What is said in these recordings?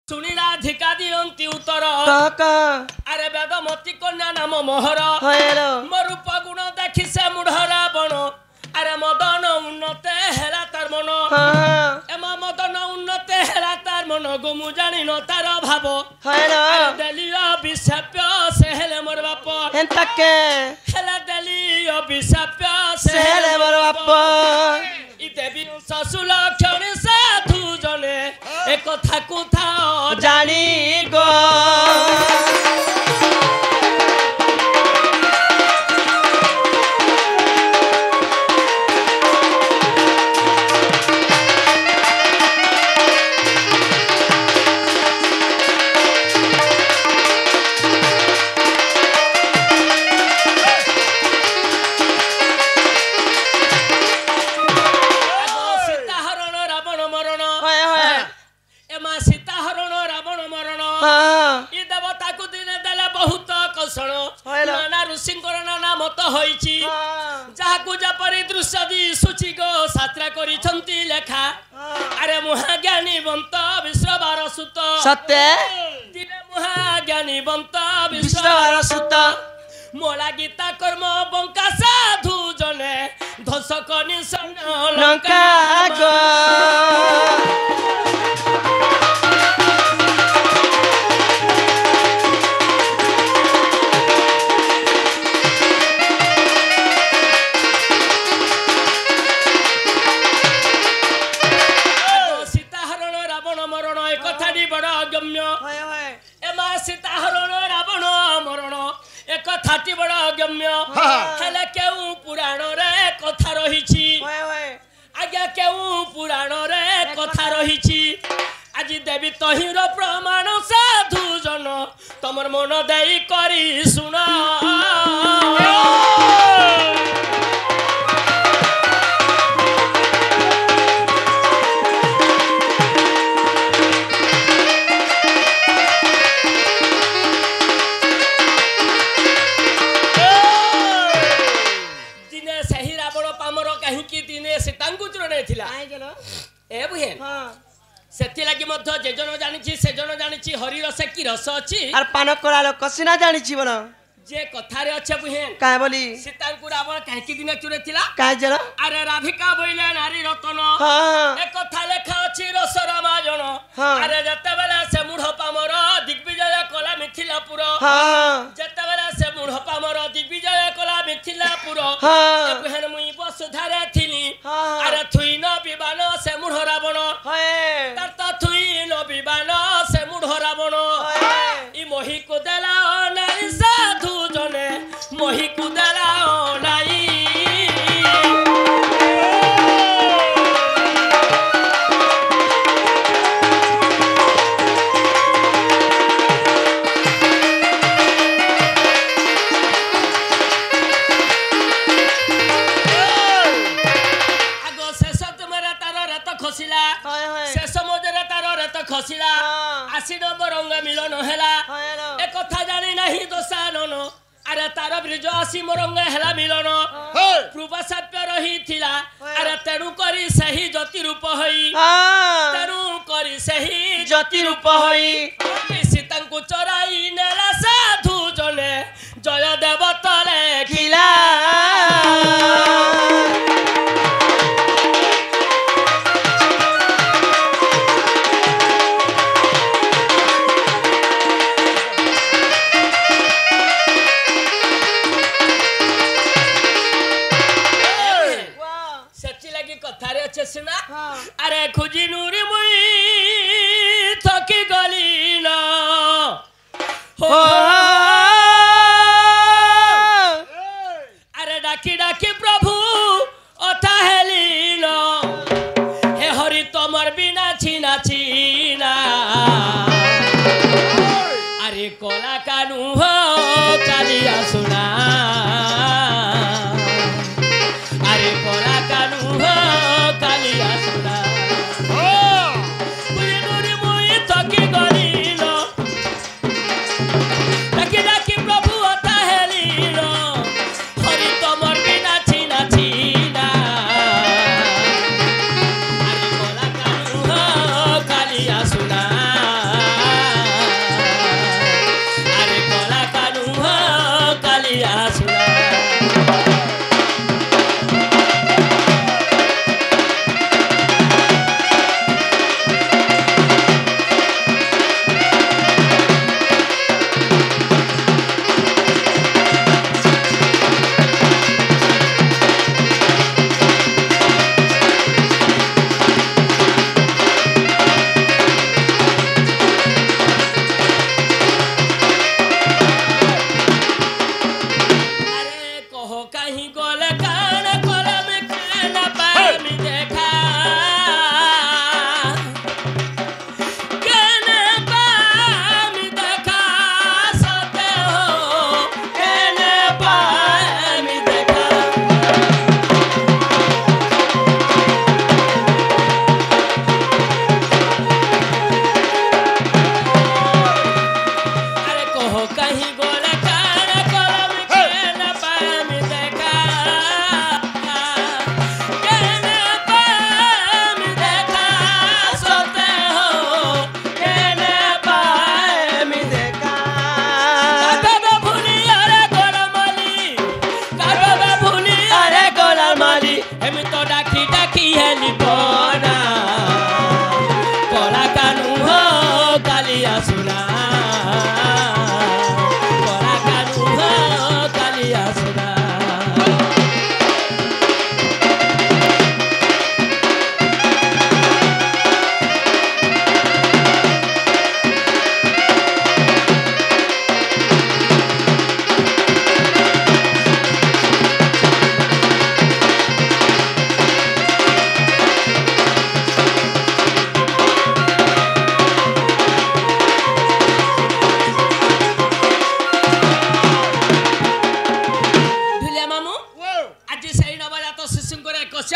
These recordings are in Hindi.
सुनीला धिका दियंती उत्तर अरे वेदमती कन्या नाम मोहर मरूप गुण देखी से मूढ़ रावण अरे मदन उन्नत हेला तार मन एमा मदन उन्नत हेला तार मन गोमु जानी न तार भाव देलियो अभिशाप्य से हेले मोर बाप हेला देलियो अभिशाप्य से हेले मोर बाप इ देवी ससुर क्षण साधु जने एक कथा कुथा जानी गो लेखा अरे महाज्ञानी बंत विश्ववार सुत सत्य दिने महाज्ञानी बंत विश्ववार सुत मोला गीता कर्म बंका साधु जने ध्वंसक निशन लंका गो कथाटी बड़ा अगम्य हेले केउ पुराण रे कथा रहिछि आज्ञा केउ पुराण रे कथा रहिछि আজি देवी तहिर प्रमाण साधु जन तमर मन देई करी सुना सेति लागि मध्य जे जन जानिछि से जन जानिछि हरि रस की रस अछि आर पान करालो कसिना जानिछि बन जे कथा रे अछि बुहेन काय बोली सीतांकु रावण काहे की दिन चुरे थिला काय जन अरे राधिका बोइले नारी रतन ए कथा लेखा अछि रस रामाजन अरे जते बेला से मूढ़ पामर दिग्विजय कला मिथिलापुर जते बेला से मूढ़ पामर दिग्विजय कला मिथिलापुर ए बुहेन मुई वसुधारे थिली अरे थुई न विमान से मूढ़ रावण तार थुई न विमान से मूढ़ रावण ई मोहि को देला नारी साधु जने मोहि को देला नाई खसिला आसी नंबरंग मिलन हेला ए कथा जानी नहीं दोसानन अरे तार ब्रिज आसी मोरंग हेला मिलन पूर्व साप्य रही थिला अरे तेनु करी सही ज्योति रूप होई तेनु करी सही ज्योति रूप होई सीतांकु चराई नेला साधु जने जय देव तले खिला अरे खुजी नूरी मुई थकी गली ना हो अरे डाकी डाकी प्रभु अथा हेली ना हे हरि तमर बिना छीना छीना अरे कोला कानू हो कालिया सुना अरे कोला कानू हो कालिया सुना सुना सुना बड़ा कानू कालिया सुना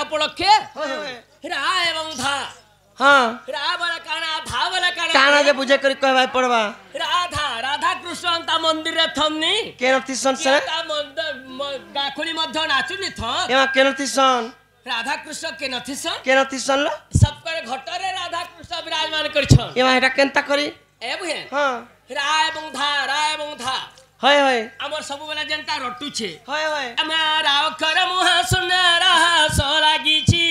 उपलक्षे रा एवं धा हां रा वाला काना धा वाला काना जे बुझे करी कहबा पड़बा राधा राधा कृष्ण ता मंदिर रे थमनी केनती सन से ता गाखुली मध्य नाचुनी थ एमा केनती सन राधा कृष्ण केनती सन ल सब करे घट रे राधा कृष्ण विराजमान करि छ एमा हेटा केनता करी ए बुहे हां रा एवं धा हाय हाय हमर सब बेला जनता रट्टू छे हाय हाय हमारा अक्षर मुह सुनरा सो लागी छी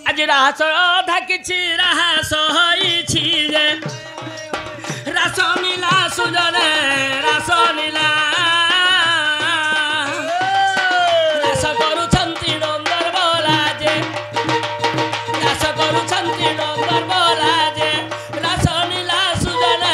आज रास राधा किछि रास होई छी जे रास नीला सुजने रास नीला रास करू छंती नंदर बोला जे रास करू छंती नंदर बोला जे रास नीला सुजने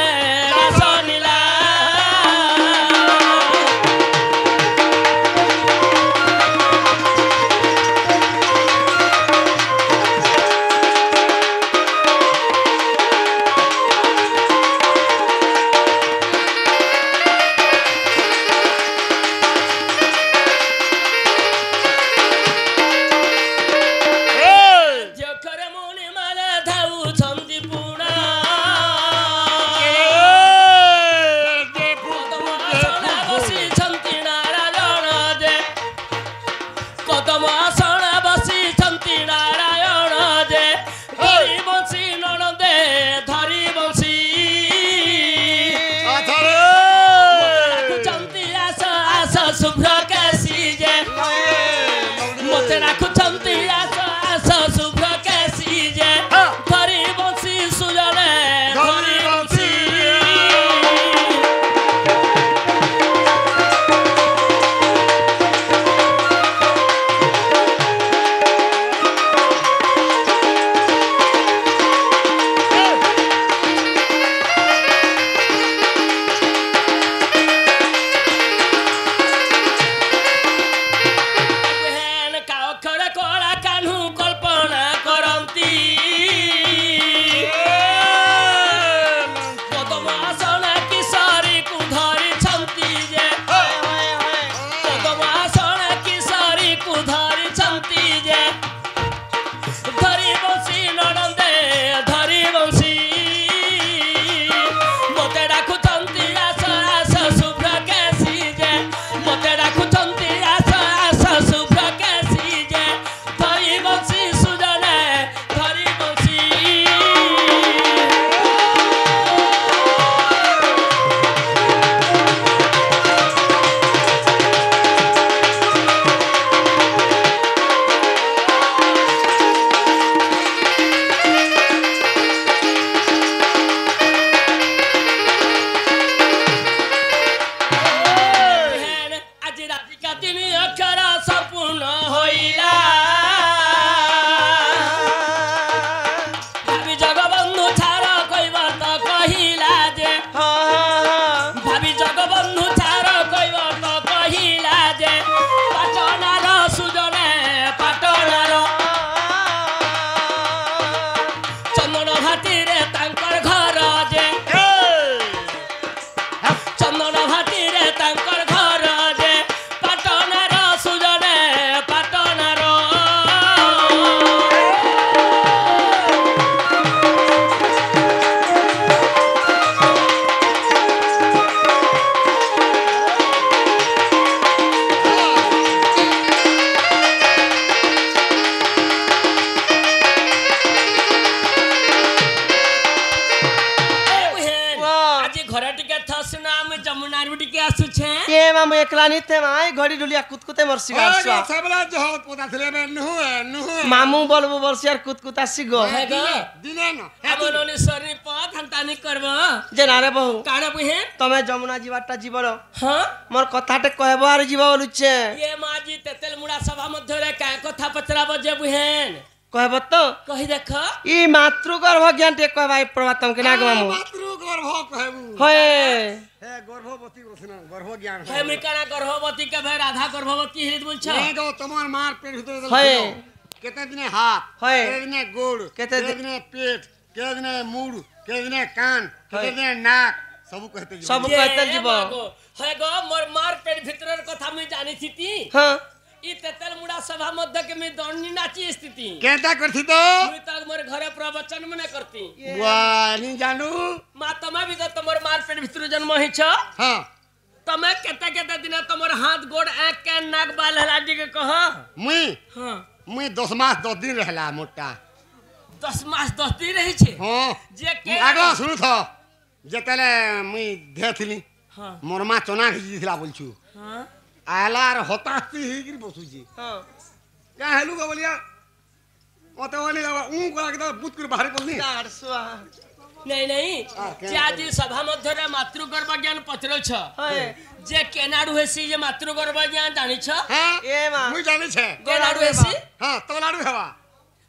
आरबुटी के आसु छे के मामू एकला नहीं थे माई घड़ी डुलिया कुतकुते मरसी गारसुआ सबला जो पता थले में नु मामू बोलबो बरसी यार कुतकुता सिगो है गो दिने न हमनोनी सरी पथ हंतानी करबो जे नारे बहु काना बुहे तमे जमुना जीवाटा जीवर हां मोर कथाटे कहबो आर जीव बोलुचे ये माजी तेतेल मुड़ा सभा मध्य रे का कथा पचराबो जे बुहेन कहबो तो कहि देख ई मातृ गर्भ ज्ञान टे कहबाई प्रभातम के नाग मामू मातृ गर्भ कहबू होए हे गर्भवती बसना गर्भ ज्ञान है मिकाना गर्भवती के भे राधा गर्भवती हित बोल छ नहीं तो तमर मार पेट भीतर होए केते दिने हाथ होए केते दिने गोड़ केते दिने पेट केते दिने मुड़ केते दिने कान केते दिने नाक सब कहते जीव है गो मोर मार पेट भीतर कथा मैं जानी थी हां ई तेतल मुड़ा सभा मध्य के मैं दौड़नी नाची स्थिति केता करथि तो मैं तक मोर घरे प्रवचन में न करती वाह नहीं जानू मां तमे भी तो तमर मार पेट भीतर जन्म ही छ हां तमे केते केते दिन तमर हाथ गोड़ आंख के नाक बाल हलाडी के कह मुई हां मुई 10 मास 10 दिन रहला मोटा 10 मास 10 दिन रही छे हां जे के आगो सुनु थो जेतले मुई धेथिली हां मोर मा चना खिची दिला बोलछु हां आलार हतास्ती हिगिर बसुजी हां क्या हेलु गो बोलिया ओते वाली कोला के बुत कर बाहर बोलनी गारसुआ नहीं नहीं जे आज सभा मध्य रे मातृ गर्भ ज्ञान पचरो छ होए जे केनाडू हेसी जे मातृ गर्भ ज्ञान जानि छ हां ए मा मुई जानि छे केनाडू हेसी हां तोलाडू हेवा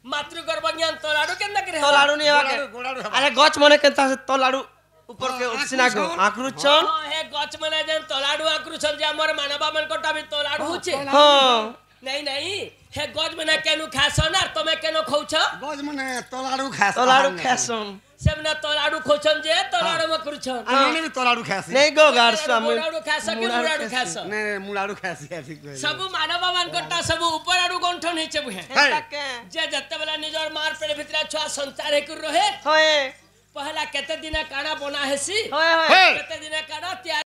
मातृ गर्भ ज्ञान तोलाडू केना करे तोलाडू नहीं हवा गोडाडू के हेवा अरे गच मने केता से तोलाडू ऊपर के उठसिना गो आक्रुचन हां हे गच मने जन तोलाडू आक्रुचन जे हमर मानवा मन कोटा भी तोलाडू होचे हां नहीं नहीं हे गज मने केनु खासन आर तमे केनो खौछ गज मने तोलाडू खास तोलाडू खासन सब ना तोलाडू खोछन जे तोलाडू में करूछन आने भी तोलाडू खासी नहीं गो गारसुआ मुलाडू खास कि मुलाडू खास नहीं मुलाडू खासी ऐसी कोई सब मानव मन कोटा सब ऊपर आडू गंठन हिचे बुहे के जे जत्ते बेला निजर मार पेड़ भितरा छुआ संचार हे कर रहे होए पहला केते दिन काना बना हेसी होए होए केते दिन काना